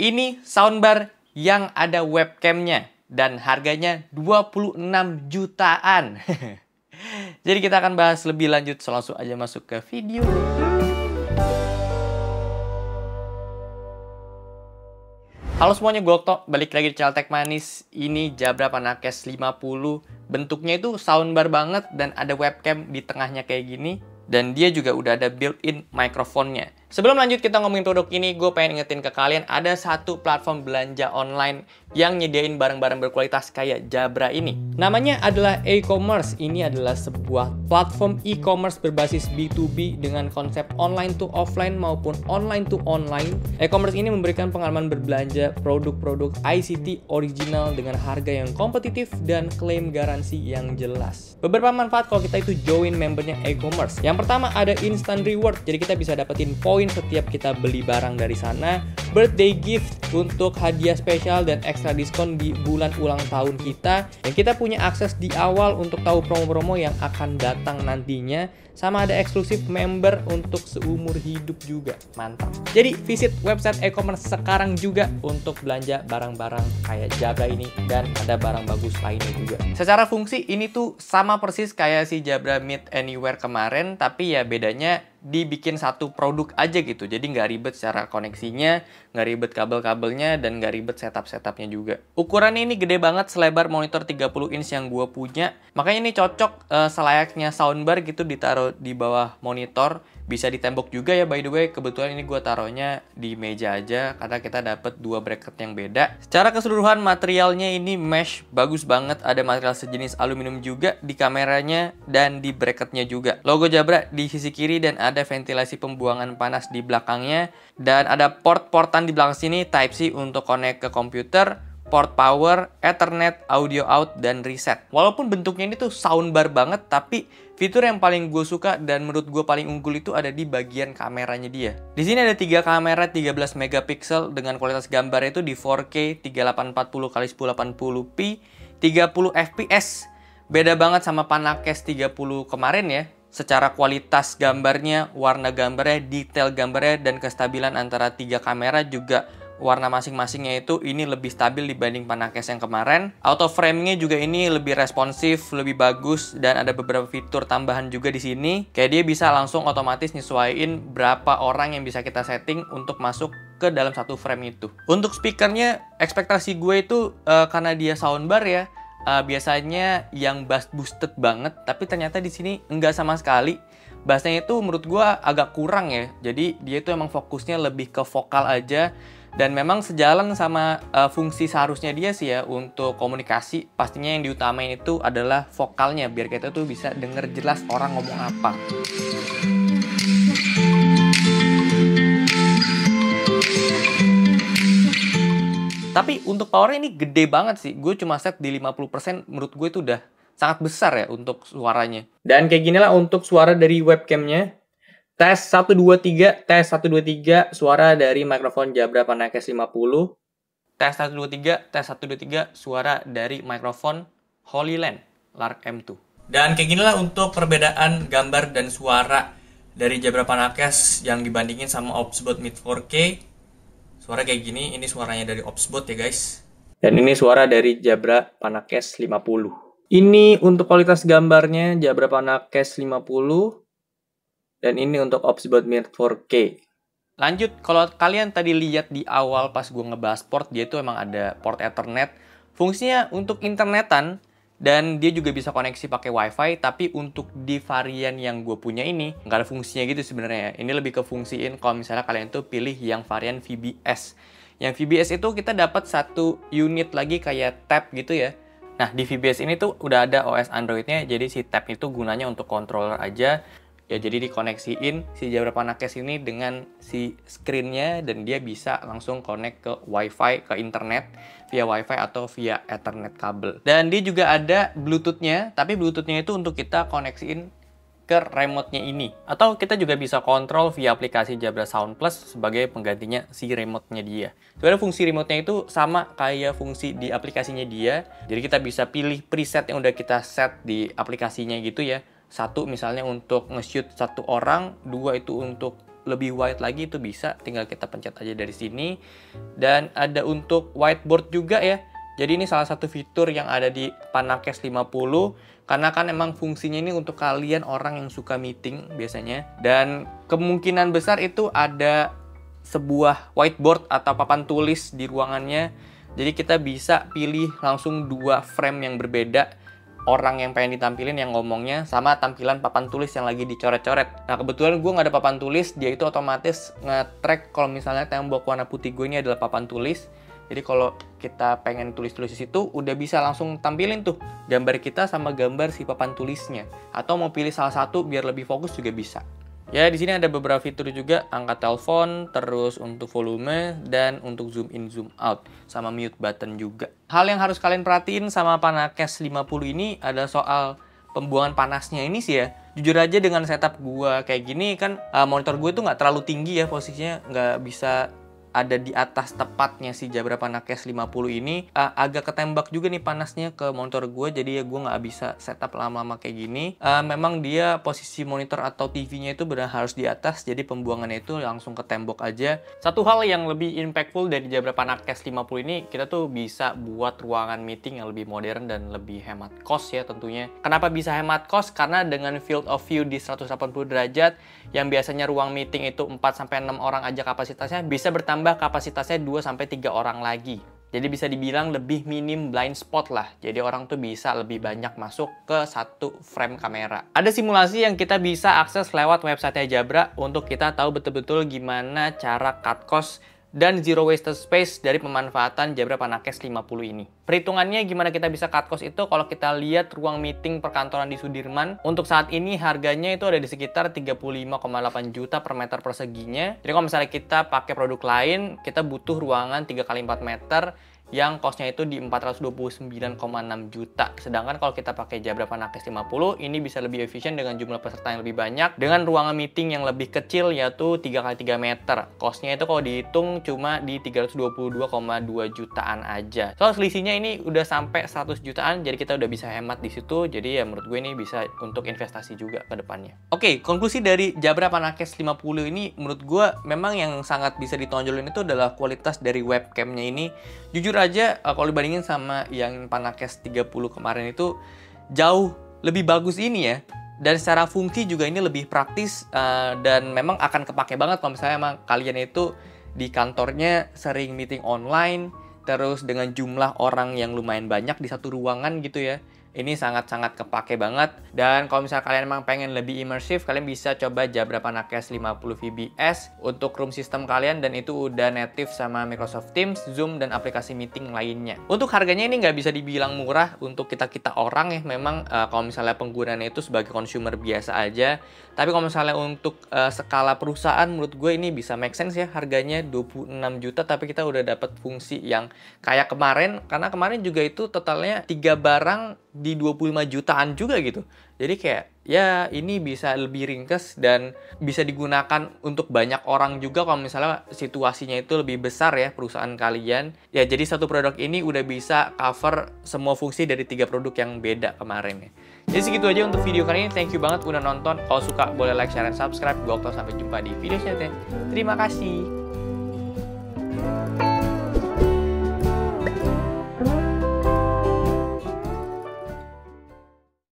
Ini soundbar yang ada webcamnya dan harganya 26 jutaan. Jadi kita akan bahas lebih lanjut, langsung aja masuk ke video. Halo semuanya, gue Okto, balik lagi di channel Tech Manis. Ini Jabra Panakes 50. Bentuknya itu soundbar banget dan ada webcam di tengahnya kayak gini. Dan dia juga udah ada built-in mikrofonnya. Sebelum lanjut kita ngomongin produk ini, gue pengen ingetin ke kalian ada satu platform belanja online yang nyediain barang-barang berkualitas kayak Jabra ini. Namanya adalah e-commerce. Ini adalah sebuah platform e-commerce berbasis B2B dengan konsep online to offline maupun online to online. E-commerce ini memberikan pengalaman berbelanja produk-produk ICT original dengan harga yang kompetitif dan klaim garansi yang jelas. Beberapa manfaat kalau kita itu join membernya e-commerce. Yang pertama ada instant reward, jadi kita bisa dapetin poin setiap kita beli barang dari sana, birthday gift untuk hadiah spesial dan ekstra diskon di bulan ulang tahun kita, dan kita punya akses di awal untuk tahu promo-promo yang akan datang nantinya, sama ada eksklusif member untuk seumur hidup juga. Mantap. Jadi visit website e-commerce sekarang juga untuk belanja barang-barang kayak Jabra ini, dan ada barang bagus lainnya juga. Secara fungsi ini tuh sama persis kayak si Jabra Meet Anywhere kemarin, tapi ya bedanya dibikin satu produk aja gitu. Jadi nggak ribet secara koneksinya, nggak ribet kabel-kabelnya, dan nggak ribet setup-setupnya juga. Ukurannya ini gede banget, selebar monitor 30 inch yang gue punya. Makanya ini cocok selayaknya soundbar gitu ditaruh di bawah monitor. Bisa di tembok juga ya, by the way. Kebetulan ini gue taruhnya di meja aja karena kita dapet dua bracket yang beda. Secara keseluruhan materialnya ini mesh, bagus banget. Ada material sejenis aluminium juga di kameranya dan di bracketnya juga. Logo Jabra di sisi kiri dan ada ventilasi pembuangan panas di belakangnya. Dan ada port-portan di belakang sini, Type-C untuk connect ke komputer, port power, Ethernet, audio out, dan reset. Walaupun bentuknya ini tuh soundbar banget, tapi fitur yang paling gue suka dan menurut gue paling unggul itu ada di bagian kameranya dia. Di sini ada 3 kamera 13 megapiksel dengan kualitas gambarnya itu di 4K 3840x1080p 30 fps. Beda banget sama Panakes 30 kemarin ya. Secara kualitas gambarnya, warna gambarnya, detail gambarnya, dan kestabilan antara 3 kamera juga warna masing-masingnya itu ini lebih stabil dibanding Panakes yang kemarin. Auto frame-nya juga ini lebih responsif, lebih bagus, dan ada beberapa fitur tambahan juga di sini. Kayak dia bisa langsung otomatis nyesuaiin berapa orang yang bisa kita setting untuk masuk ke dalam satu frame itu. Untuk speakernya, ekspektasi gue itu karena dia soundbar ya, biasanya yang bass boosted banget, tapi ternyata di sini enggak sama sekali. Bassnya itu menurut gue agak kurang ya. Jadi dia itu emang fokusnya lebih ke vokal aja. Dan memang sejalan sama fungsi seharusnya dia sih ya untuk komunikasi. Pastinya yang diutamain itu adalah vokalnya, biar kita tuh bisa denger jelas orang ngomong apa. Tapi untuk powernya ini gede banget sih. Gue cuma set di 50%, menurut gue itu udah sangat besar ya untuk suaranya. Dan kayak ginilah untuk suara dari webcamnya. Tes 1, 2, 3, tes 1, 2, 3, suara dari mikrofon Jabra Panakes 50. Tes 1, 2, 3, tes 1, 2, 3, suara dari mikrofon Holyland Lark M2. Dan kayak ginilah untuk perbedaan gambar dan suara dari Jabra Panakes yang dibandingin sama Opsbot Mid 4K. Suara kayak gini, ini suaranya dari Opsbot ya guys. Dan ini suara dari Jabra Panakes 50. Ini untuk kualitas gambarnya Jabra Panakes 50. Dan ini untuk Opsbot Mid 4K. Lanjut, kalau kalian tadi lihat di awal pas gue ngebahas port, dia itu emang ada port Ethernet. Fungsinya untuk internetan, dan dia juga bisa koneksi pakai WiFi, tapi untuk di varian yang gue punya ini, nggak ada fungsinya gitu sebenarnya. Ini lebih ke fungsiin kalau misalnya kalian tuh pilih yang varian VBS. Yang VBS itu kita dapat satu unit lagi kayak tab gitu ya. Nah, di VBS ini tuh udah ada OS Android-nya, jadi si tab itu gunanya untuk controller aja. Ya, jadi dikoneksiin si Jabra Panakes ini dengan si screen-nya dan dia bisa langsung connect ke WiFi, ke internet via WiFi atau via Ethernet kabel. Dan dia juga ada Bluetooth-nya, tapi Bluetooth-nya itu untuk kita koneksiin ke remote-nya ini. Atau kita juga bisa kontrol via aplikasi Jabra Sound Plus sebagai penggantinya si remote-nya dia. Sebenarnya fungsi remote-nya itu sama kayak fungsi di aplikasinya dia. Jadi kita bisa pilih preset yang udah kita set di aplikasinya gitu ya. 1 misalnya untuk nge-shoot 1 orang, 2 itu untuk lebih wide lagi itu bisa, tinggal kita pencet aja dari sini. Dan ada untuk whiteboard juga ya. Jadi ini salah satu fitur yang ada di PanaCast 50, karena kan emang fungsinya ini untuk kalian orang yang suka meeting biasanya. Dan kemungkinan besar itu ada sebuah whiteboard atau papan tulis di ruangannya. Jadi kita bisa pilih langsung 2 frame yang berbeda, orang yang pengen ditampilin yang ngomongnya sama tampilan papan tulis yang lagi dicoret-coret. Nah kebetulan gue nggak ada papan tulis, dia itu otomatis nge-track kalau misalnya tembok warna putih gue ini adalah papan tulis. Jadi kalau kita pengen tulis-tulis di situ, udah bisa langsung tampilin tuh gambar kita sama gambar si papan tulisnya. Atau mau pilih salah satu biar lebih fokus juga bisa. Ya, di sini ada beberapa fitur juga, angkat telepon, terus untuk volume, dan untuk zoom in, zoom out, sama mute button juga. Hal yang harus kalian perhatiin sama PanaCast 50 ini ada soal pembuangan panasnya ini sih ya. Jujur aja dengan setup gua kayak gini kan, monitor gue tuh nggak terlalu tinggi ya posisinya, nggak bisa ada di atas tepatnya si Jabra PanaCast 50 ini. Agak ketembak juga nih panasnya ke monitor gue, jadi ya gue nggak bisa setup lama-lama kayak gini. Memang dia posisi monitor atau TV-nya itu benar harus di atas, jadi pembuangannya itu langsung ke tembok aja. Satu hal yang lebih impactful dari Jabra PanaCast 50 ini, kita tuh bisa buat ruangan meeting yang lebih modern dan lebih hemat cost ya tentunya. Kenapa bisa hemat cost? Karena dengan field of view di 180 derajat, yang biasanya ruang meeting itu 4-6 orang aja kapasitasnya, bisa bertambah kapasitasnya 2-3 orang lagi. Jadi bisa dibilang lebih minim blind spot lah. Jadi orang tuh bisa lebih banyak masuk ke satu frame kamera. Ada simulasi yang kita bisa akses lewat website Jabra untuk kita tahu betul-betul gimana cara cut cost dan zero wasted space dari pemanfaatan Jabra PanaCast 50 ini. Perhitungannya gimana kita bisa cut cost itu kalau kita lihat ruang meeting perkantoran di Sudirman. Untuk saat ini harganya itu ada di sekitar 35,8 juta per meter perseginya. Jadi kalau misalnya kita pakai produk lain, kita butuh ruangan 3x4 meter yang costnya itu di 429,6 juta. Sedangkan kalau kita pakai Jabra PanaCast 50, ini bisa lebih efisien dengan jumlah peserta yang lebih banyak, dengan ruangan meeting yang lebih kecil yaitu 3x3 meter. Costnya itu kalau dihitung cuma di 322,2 jutaan aja. So selisihnya ini udah sampai 100 jutaan, jadi kita udah bisa hemat di situ. Jadi ya menurut gue ini bisa untuk investasi juga ke depannya. Oke, konklusi dari Jabra PanaCast 50 ini menurut gue memang yang sangat bisa ditonjolin itu adalah kualitas dari webcamnya ini. Jujur aja kalau dibandingin sama yang PanaCast 30 kemarin itu jauh lebih bagus ini ya. Dan secara fungsi juga ini lebih praktis dan memang akan kepake banget kalau misalnya emang kalian itu di kantornya sering meeting online, terus dengan jumlah orang yang lumayan banyak di satu ruangan gitu ya. Ini sangat-sangat kepake banget. Dan kalau misalnya kalian emang pengen lebih imersif, kalian bisa coba Jabra PanaCast 50 VBS untuk room system kalian, dan itu udah native sama Microsoft Teams, Zoom, dan aplikasi meeting lainnya. Untuk harganya ini nggak bisa dibilang murah untuk kita orang ya. Memang kalau misalnya penggunaannya itu sebagai consumer biasa aja. Tapi kalau misalnya untuk skala perusahaan, menurut gue ini bisa make sense ya. Harganya 26 juta, tapi kita udah dapat fungsi yang kayak kemarin. Karena kemarin juga itu totalnya 3 barang di 25 jutaan juga gitu. Jadi kayak ya ini bisa lebih ringkes dan bisa digunakan untuk banyak orang juga kalau misalnya situasinya itu lebih besar ya perusahaan kalian. Ya jadi satu produk ini udah bisa cover semua fungsi dari 3 produk yang beda kemarin ya. Jadi segitu aja untuk video kali ini. Thank you banget udah nonton. Kalau suka boleh like, share, dan subscribe. Gue Okto, sampai jumpa di video selanjutnya. Terima kasih.